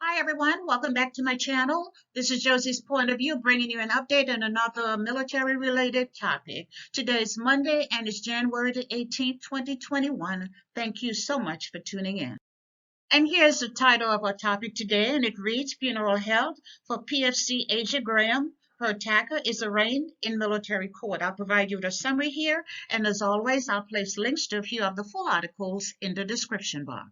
Hi everyone, welcome back to my channel. This is Josie's Point of View, bringing you an update on another military-related topic. Today is Monday and it's January the 18th, 2021. Thank you so much for tuning in. And here's the title of our topic today, and it reads, Funeral Held for PFC Asia Graham. Her attacker is arraigned in military court. I'll provide you with a summary here, and as always, I'll place links to a few of the full articles in the description box.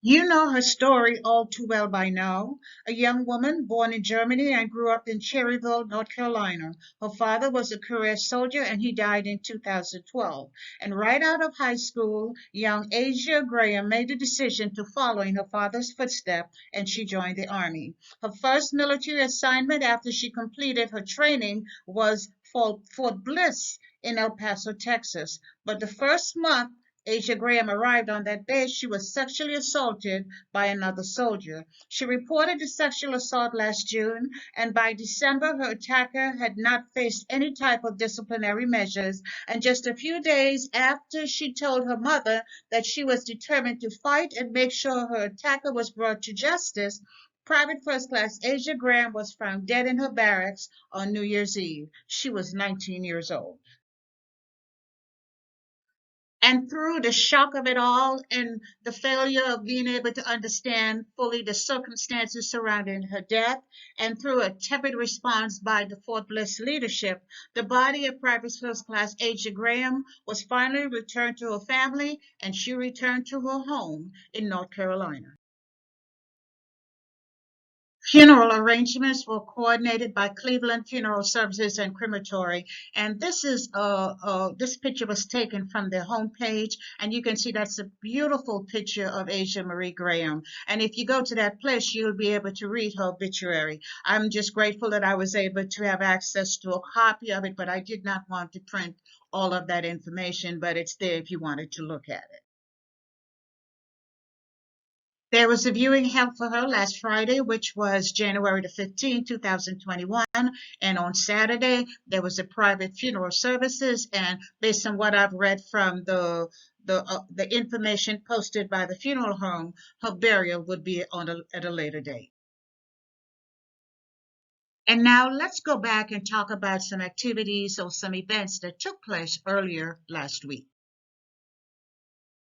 You know her story all too well by now. A young woman born in Germany and grew up in Cherryville, North Carolina. Her father was a career soldier and he died in 2012. And right out of high school, young Asia Graham made the decision to follow in her father's footsteps and she joined the Army. Her first military assignment after she completed her training was Fort Bliss in El Paso, Texas. But the first month Asia Graham arrived on that base, she was sexually assaulted by another soldier. She reported the sexual assault last June, and by December, her attacker had not faced any type of disciplinary measures. And just a few days after she told her mother that she was determined to fight and make sure her attacker was brought to justice, Private First Class Asia Graham was found dead in her barracks on New Year's Eve. She was 19 years old. And through the shock of it all and the failure of being able to understand fully the circumstances surrounding her death, and through a tepid response by the Fort Bliss leadership, the body of Private First Class Asia Graham was finally returned to her family, and she returned to her home in North Carolina. Funeral arrangements were coordinated by Cleveland Funeral Services and Crematory, and this picture was taken from their homepage, and you can see that's a beautiful picture of Asia Marie Graham. And if you go to that place, you'll be able to read her obituary. I'm just grateful that I was able to have access to a copy of it, but I did not want to print all of that information, but it's there if you wanted to look at it. There was a viewing held for her last Friday, which was January the 15th, 2021. And on Saturday, there was a private funeral services. And based on what I've read from the information posted by the funeral home, her burial would be at a later date. And now let's go back and talk about some activities or some events that took place earlier last week.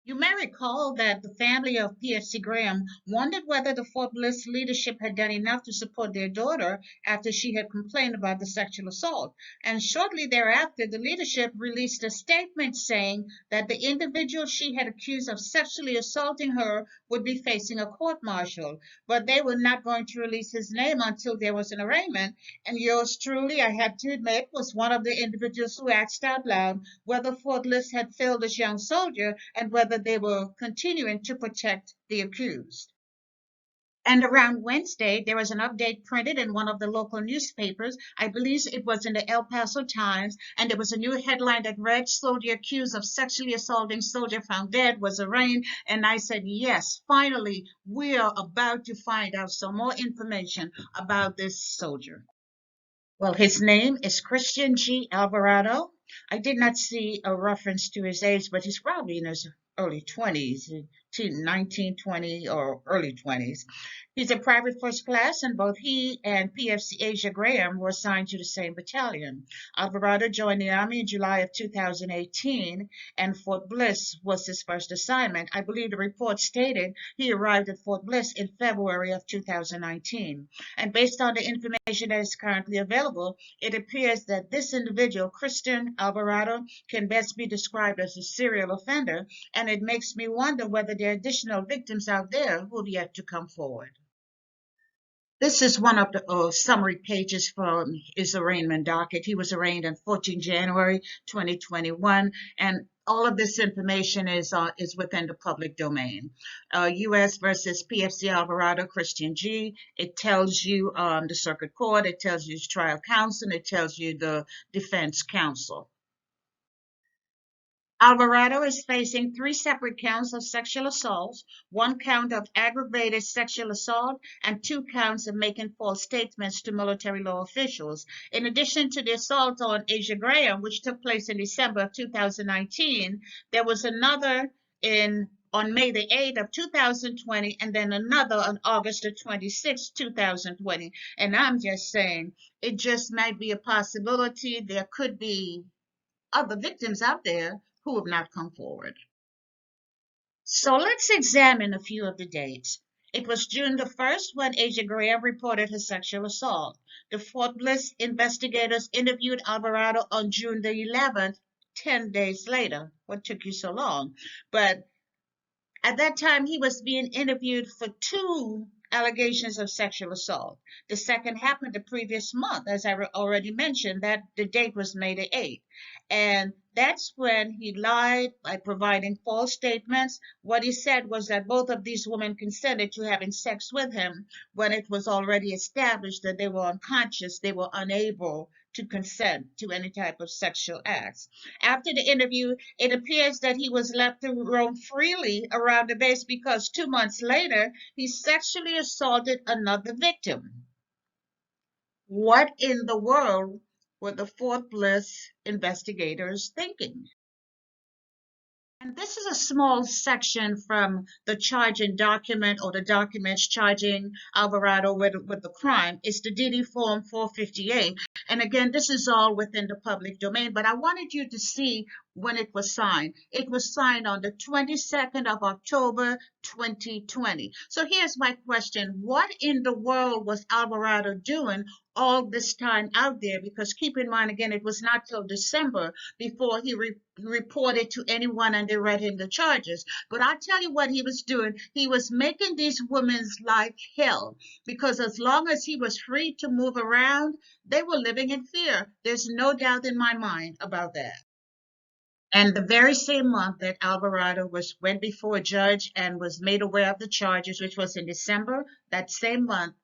You may recall that the family of PFC Graham wondered whether the Fort Bliss leadership had done enough to support their daughter after she had complained about the sexual assault. And shortly thereafter, the leadership released a statement saying that the individual she had accused of sexually assaulting her would be facing a court martial, but they were not going to release his name until there was an arraignment. And yours truly, I had to admit, was one of the individuals who asked out loud whether Fort Bliss had failed this young soldier and whether they were continuing to protect the accused. And around Wednesday, there was an update printed in one of the local newspapers. I believe it was in the El Paso Times, and there was a new headline that read, Soldier accused of sexually assaulting soldier found dead was arraigned. And I said, yes, finally, we are about to find out some more information about this soldier. Well, his name is Christian G. Alvarado. I did not see a reference to his age, but he's probably in his early 20s, 19, 20, or early 20s. He's a private first class, and both he and PFC Asia Graham were assigned to the same battalion. Alvarado joined the Army in July of 2018, and Fort Bliss was his first assignment. I believe the report stated he arrived at Fort Bliss in February of 2019. And based on the information that is currently available, it appears that this individual, Christian Alvarado, can best be described as a serial offender, and it makes me wonder whether there are additional victims out there who have yet to come forward. This is one of the summary pages from his arraignment docket. He was arraigned on 14 January 2021, and all of this information is within the public domain. U.S. versus PFC Alvarado Christian G. It tells you the circuit court, it tells you trial counsel, and it tells you the defense counsel. Alvarado is facing 3 separate counts of sexual assault, 1 count of aggravated sexual assault, and 2 counts of making false statements to military law officials. In addition to the assault on Asia Graham, which took place in December of 2019, there was another in on May the 8th of 2020, and then another on August the 26th, 2020. And I'm just saying, it just might be a possibility there could be other victims out there who have not come forward. So let's examine a few of the dates. It was June the 1st when Asia Graham reported her sexual assault. The Fort Bliss investigators interviewed Alvarado on June the 11th, 10 days later. What took you so long? But at that time, he was being interviewed for two allegations of sexual assault. The second happened the previous month, as I already mentioned, that the date was May the 8th. And that's when he lied by providing false statements. What he said was that both of these women consented to having sex with him when it was already established that they were unconscious, they were unable to consent to any type of sexual acts. After the interview, it appears that he was left to roam freely around the base because 2 months later, he sexually assaulted another victim. What in the world were the Fort Bliss investigators thinking? And this is a small section from the charging document or the documents charging Alvarado with the crime. It's the DD Form 458. And again, this is all within the public domain, but I wanted you to see when it was signed. It was signed on the 22nd of October, 2020. So here's my question. What in the world was Alvarado doing all this time out there? Because keep in mind, again, it was not till December before he reported to anyone and they read him the charges. But I'll tell you what he was doing. He was making these women's life hell because as long as he was free to move around, they were living in fear. There's no doubt in my mind about that. And the very same month that Alvarado went before a judge and was made aware of the charges, which was in December, that same month,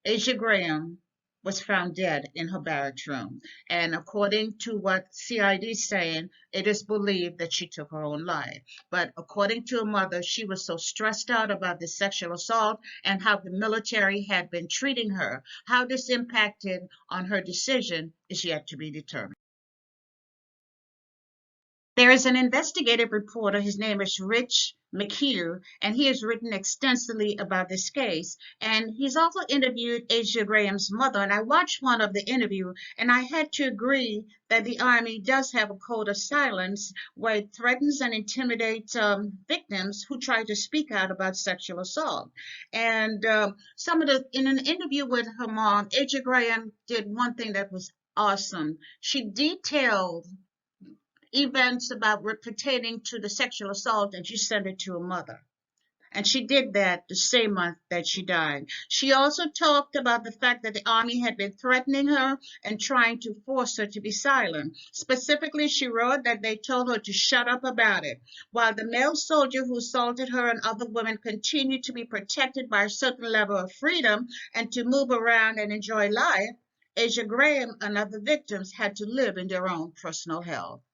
Asia Graham was found dead in her barracks room. And according to what CID is saying, it is believed that she took her own life. But according to her mother, she was so stressed out about the sexual assault and how the military had been treating her. How this impacted on her decision is yet to be determined. There is an investigative reporter, his name is Rich McHugh, and he has written extensively about this case. And he's also interviewed Asia Graham's mother. And I watched one of the interview, and I had to agree that the Army does have a code of silence where it threatens and intimidates victims who try to speak out about sexual assault. And in an interview with her mom, Asia Graham did one thing that was awesome. She detailed events about pertaining to the sexual assault and she sent it to her mother. And she did that the same month that she died. She also talked about the fact that the Army had been threatening her and trying to force her to be silent. Specifically, she wrote that they told her to shut up about it. While the male soldier who assaulted her and other women continued to be protected by a certain level of freedom and to move around and enjoy life, Asia Graham and other victims had to live in their own personal hell.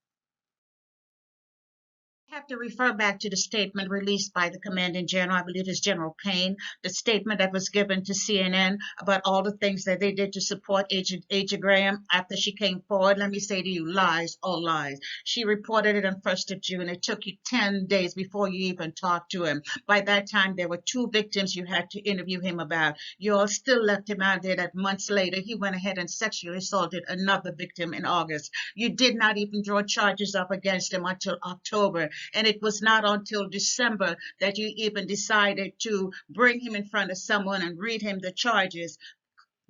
Have to refer back to the statement released by the Commanding General, I believe it's General Payne, the statement that was given to CNN about all the things that they did to support Aja Graham after she came forward. Let me say to you, lies, all lies. She reported it on 1st of June. It took you 10 days before you even talked to him. By that time, there were two victims you had to interview him about. You all still left him out there that months later, he went ahead and sexually assaulted another victim in August. You did not even draw charges up against him until October. And it was not until December that you even decided to bring him in front of someone and read him the charges.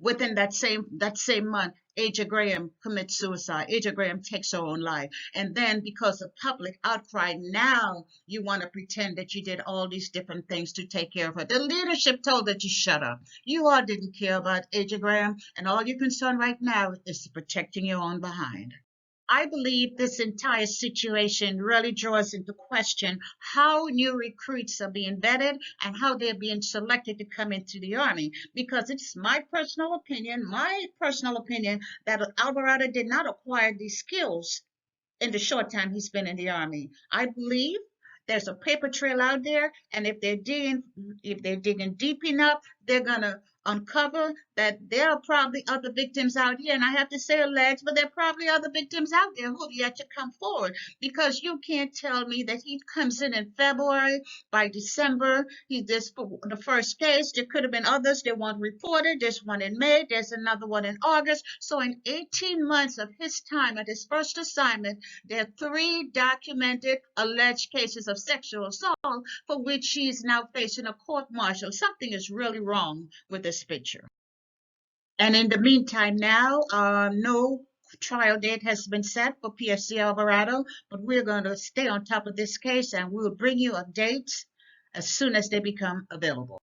Within that same month, Aja Graham commits suicide. Aja Graham takes her own life. And then because of public outcry, now you want to pretend that you did all these different things to take care of her. The leadership told her to shut up. You all didn't care about Aja Graham, and all you're concerned right now is protecting your own behind. I believe this entire situation really draws into question how new recruits are being vetted and how they're being selected to come into the Army. Because it's my personal opinion, that Alvarado did not acquire these skills in the short time he's been in the Army. I believe there's a paper trail out there, and if they're digging deep enough, they're gonna uncover that there are probably other victims out here, and I have to say alleged, but there are probably other victims out there who have yet to come forward, because you can't tell me that he comes in February, by December, he this for the first case. There could have been others that weren't reported. There's one in May, there's another one in August. So in 18 months of his time at his first assignment, there are 3 documented alleged cases of sexual assault for which she's now facing a court martial. Something is really wrong with this picture. And in the meantime, now, no trial date has been set for PFC Alvarado, but we're going to stay on top of this case and we'll bring you updates as soon as they become available.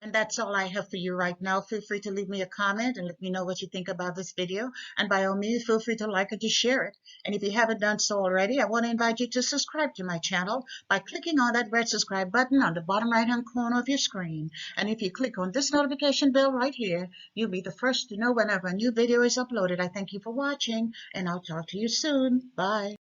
And that's all I have for you right now. Feel free to leave me a comment and let me know what you think about this video. And by all means, feel free to like it, to share it. And if you haven't done so already, I want to invite you to subscribe to my channel by clicking on that red subscribe button on the bottom right-hand corner of your screen. And if you click on this notification bell right here, you'll be the first to know whenever a new video is uploaded. I thank you for watching, and I'll talk to you soon. Bye.